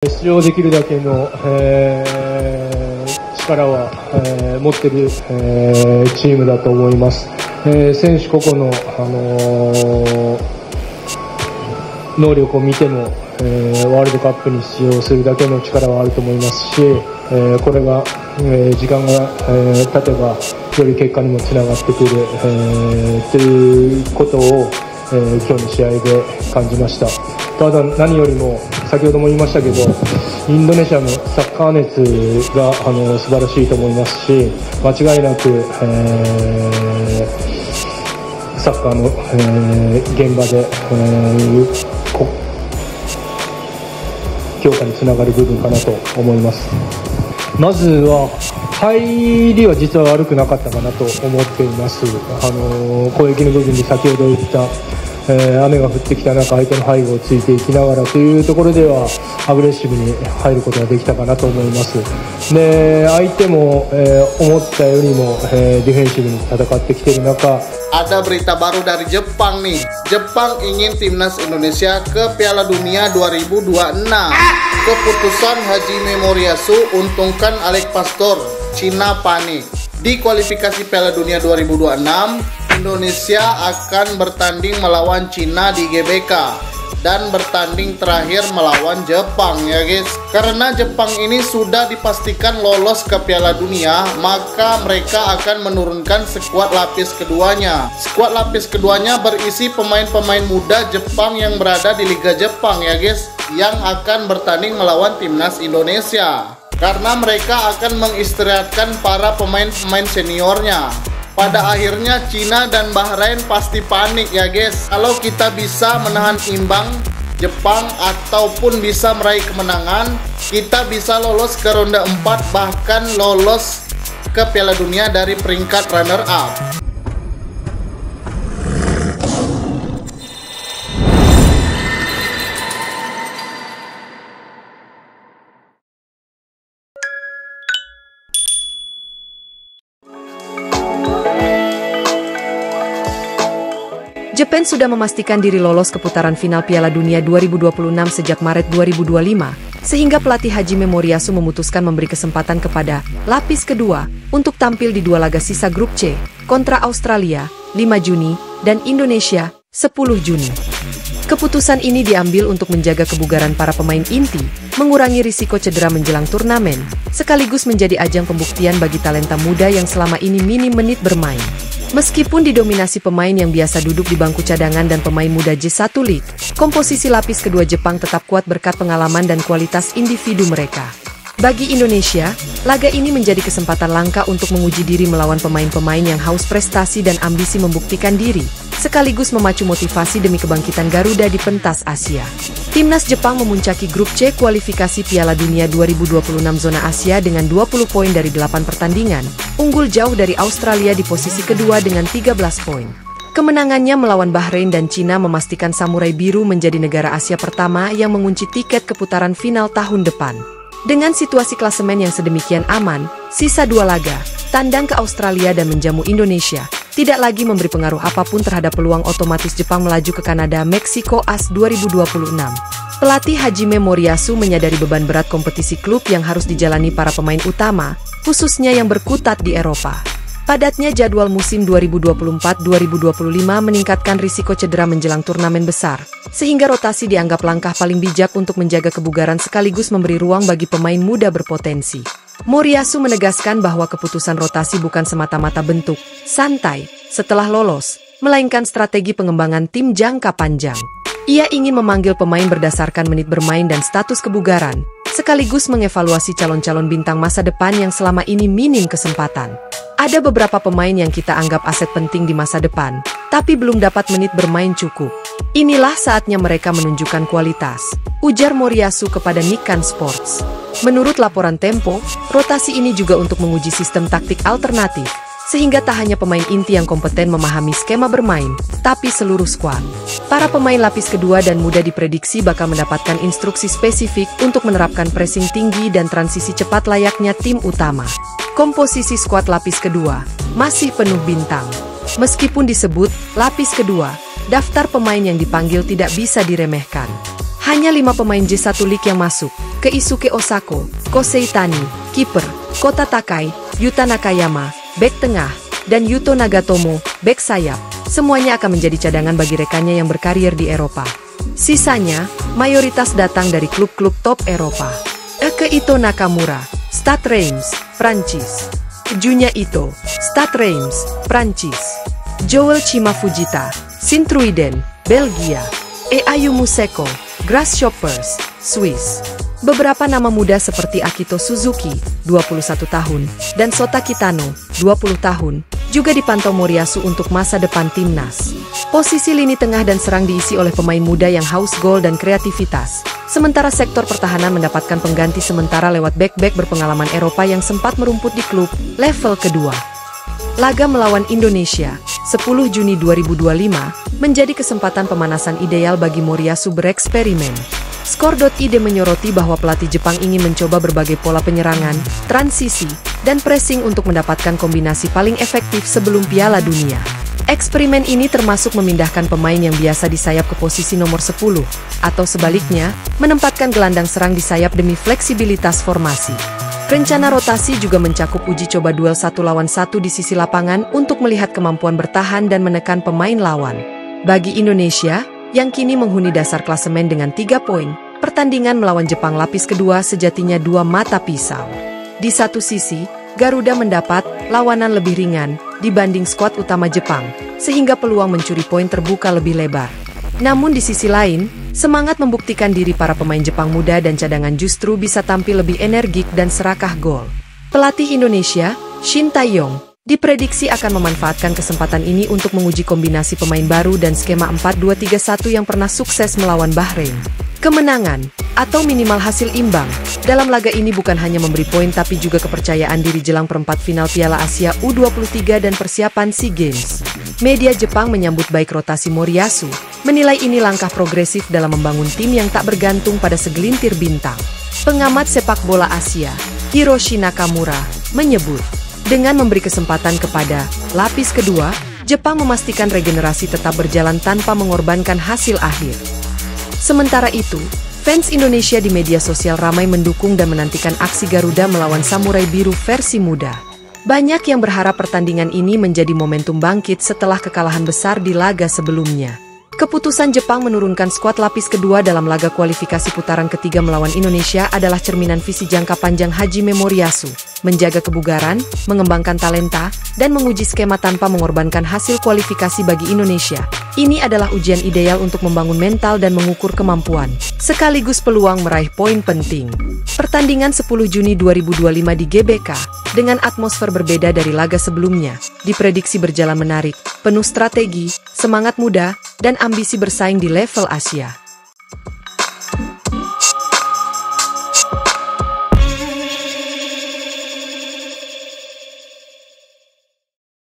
出場できるだけの、力は、持っている、チームだと思います。選手個々の、能力を見ても、ワールドカップに出場するだけの力はあると思いますし、これが、時間が、経てばより結果にもつながってくる、ということを、今日の試合で感じました。ただ何よりも先ほども言いましたけど、インドネシアのサッカー熱が素晴らしいと思いますし、間違いなく、サッカーの、現場で、強化につながる部分かなと思います。まずは入りは実は悪くなかったかなと思っています。攻撃の部分に先ほど言った、雨が降ってきた中、相手の背後をついていきながらというところではアグレッシブに入ることができたかなと思います。で、相手も、思ったよりも、ディフェンシブに戦ってきている中、Ada berita baru dari Jepang nih. Jepang ingin timnas Indonesia ke Piala Dunia 2026. Keputusan Hajime Moriyasu untungkan Alex Pastor. Cina panik. Di kualifikasi Piala Dunia 2026, Indonesia akan bertanding melawan Cina di GBK dan bertanding terakhir melawan Jepang ya guys. Karena Jepang ini sudah dipastikan lolos ke Piala Dunia, maka mereka akan menurunkan skuad lapis keduanya. Skuad lapis keduanya berisi pemain-pemain muda Jepang yang berada di Liga Jepang ya guys, yang akan bertanding melawan timnas Indonesia. Karena mereka akan mengistirahatkan para pemain-pemain seniornya. Pada akhirnya Cina dan Bahrain pasti panik ya guys. Kalau kita bisa menahan imbang Jepang ataupun bisa meraih kemenangan, kita bisa lolos ke ronde 4, bahkan lolos ke Piala Dunia dari peringkat runner up. Jepang sudah memastikan diri lolos ke putaran final Piala Dunia 2026 sejak Maret 2025, sehingga pelatih Hajime Moriyasu memutuskan memberi kesempatan kepada lapis kedua untuk tampil di dua laga sisa grup C kontra Australia 5 Juni dan Indonesia 10 Juni. Keputusan ini diambil untuk menjaga kebugaran para pemain inti, mengurangi risiko cedera menjelang turnamen, sekaligus menjadi ajang pembuktian bagi talenta muda yang selama ini minim menit bermain. Meskipun didominasi pemain yang biasa duduk di bangku cadangan dan pemain muda J1 League, komposisi lapis kedua Jepang tetap kuat berkat pengalaman dan kualitas individu mereka. Bagi Indonesia, laga ini menjadi kesempatan langka untuk menguji diri melawan pemain-pemain yang haus prestasi dan ambisi membuktikan diri, sekaligus memacu motivasi demi kebangkitan Garuda di pentas Asia. Timnas Jepang memuncaki grup C kualifikasi Piala Dunia 2026 zona Asia dengan 20 poin dari 8 pertandingan, unggul jauh dari Australia di posisi kedua dengan 13 poin. Kemenangannya melawan Bahrain dan Cina memastikan Samurai Biru menjadi negara Asia pertama yang mengunci tiket ke putaran final tahun depan. Dengan situasi klasemen yang sedemikian aman, sisa 2 laga, tandang ke Australia dan menjamu Indonesia, tidak lagi memberi pengaruh apapun terhadap peluang otomatis Jepang melaju ke Kanada Meksiko AS 2026. Pelatih Hajime Moriyasu menyadari beban berat kompetisi klub yang harus dijalani para pemain utama, khususnya yang berkutat di Eropa. Padatnya jadwal musim 2024-2025 meningkatkan risiko cedera menjelang turnamen besar, sehingga rotasi dianggap langkah paling bijak untuk menjaga kebugaran sekaligus memberi ruang bagi pemain muda berpotensi. Moriyasu menegaskan bahwa keputusan rotasi bukan semata-mata bentuk santai setelah lolos, melainkan strategi pengembangan tim jangka panjang. Ia ingin memanggil pemain berdasarkan menit bermain dan status kebugaran, sekaligus mengevaluasi calon-calon bintang masa depan yang selama ini minim kesempatan. Ada beberapa pemain yang kita anggap aset penting di masa depan, tapi belum dapat menit bermain cukup. Inilah saatnya mereka menunjukkan kualitas, ujar Moriyasu kepada Nikkan Sports. Menurut laporan Tempo, rotasi ini juga untuk menguji sistem taktik alternatif, sehingga tak hanya pemain inti yang kompeten memahami skema bermain, tapi seluruh skuad. Para pemain lapis kedua dan muda diprediksi bakal mendapatkan instruksi spesifik untuk menerapkan pressing tinggi dan transisi cepat layaknya tim utama. Komposisi skuad lapis kedua masih penuh bintang. Meskipun disebut lapis kedua, daftar pemain yang dipanggil tidak bisa diremehkan. Hanya 5 pemain J1 League yang masuk, Keisuke Osako, Kosei Tani, kiper, Kota Takai, Yuta Nakayama, bek tengah, dan Yuto Nagatomo, bek sayap. Semuanya akan menjadi cadangan bagi rekannya yang berkarir di Eropa. Sisanya, mayoritas datang dari klub-klub top Eropa. Ito Nakamura, Stade Reims, Prancis. Junya Ito, Stade Reims, Prancis. Joel Chimafujita, Sint-Truiden, Belgia. Ayu Museko, Grasshoppers, Swiss. Beberapa nama muda seperti Akito Suzuki, 21 tahun, dan Sota Kitano, 20 tahun, juga dipantau Moriyasu untuk masa depan timnas. Posisi lini tengah dan serang diisi oleh pemain muda yang haus gol dan kreativitas, sementara sektor pertahanan mendapatkan pengganti sementara lewat bek-bek berpengalaman Eropa yang sempat merumput di klub level kedua. Laga melawan Indonesia, 10 Juni 2025, menjadi kesempatan pemanasan ideal bagi Moriyasu bereksperimen. Skor.id menyoroti bahwa pelatih Jepang ingin mencoba berbagai pola penyerangan, transisi, dan pressing untuk mendapatkan kombinasi paling efektif sebelum Piala Dunia. Eksperimen ini termasuk memindahkan pemain yang biasa di sayap ke posisi nomor 10, atau sebaliknya, menempatkan gelandang serang di sayap demi fleksibilitas formasi. Rencana rotasi juga mencakup uji coba duel 1 lawan 1 di sisi lapangan untuk melihat kemampuan bertahan dan menekan pemain lawan. Bagi Indonesia, yang kini menghuni dasar klasemen dengan 3 poin, pertandingan melawan Jepang lapis kedua sejatinya 2 mata pisau. Di satu sisi, Garuda mendapat lawanan lebih ringan dibanding skuad utama Jepang, sehingga peluang mencuri poin terbuka lebih lebar. Namun di sisi lain, semangat membuktikan diri para pemain Jepang muda dan cadangan justru bisa tampil lebih energik dan serakah gol. Pelatih Indonesia, Shin Tae-yong, diprediksi akan memanfaatkan kesempatan ini untuk menguji kombinasi pemain baru dan skema 4-2-3-1 yang pernah sukses melawan Bahrain. Kemenangan, atau minimal hasil imbang, dalam laga ini bukan hanya memberi poin tapi juga kepercayaan diri jelang perempat final Piala Asia U23 dan persiapan SEA Games. Media Jepang menyambut baik rotasi Moriyasu, menilai ini langkah progresif dalam membangun tim yang tak bergantung pada segelintir bintang. Pengamat sepak bola Asia, Hiroshi Nakamura, menyebut, dengan memberi kesempatan kepada lapis kedua, Jepang memastikan regenerasi tetap berjalan tanpa mengorbankan hasil akhir. Sementara itu, fans Indonesia di media sosial ramai mendukung dan menantikan aksi Garuda melawan Samurai Biru versi muda. Banyak yang berharap pertandingan ini menjadi momentum bangkit setelah kekalahan besar di laga sebelumnya. Keputusan Jepang menurunkan skuad lapis kedua dalam laga kualifikasi putaran ketiga melawan Indonesia adalah cerminan visi jangka panjang Hajime Moriyasu, menjaga kebugaran, mengembangkan talenta, dan menguji skema tanpa mengorbankan hasil kualifikasi bagi Indonesia. Ini adalah ujian ideal untuk membangun mental dan mengukur kemampuan, sekaligus peluang meraih poin penting. Pertandingan 10 Juni 2025 di GBK, dengan atmosfer berbeda dari laga sebelumnya, diprediksi berjalan menarik, penuh strategi, semangat muda, dan ambisi bersaing di level Asia.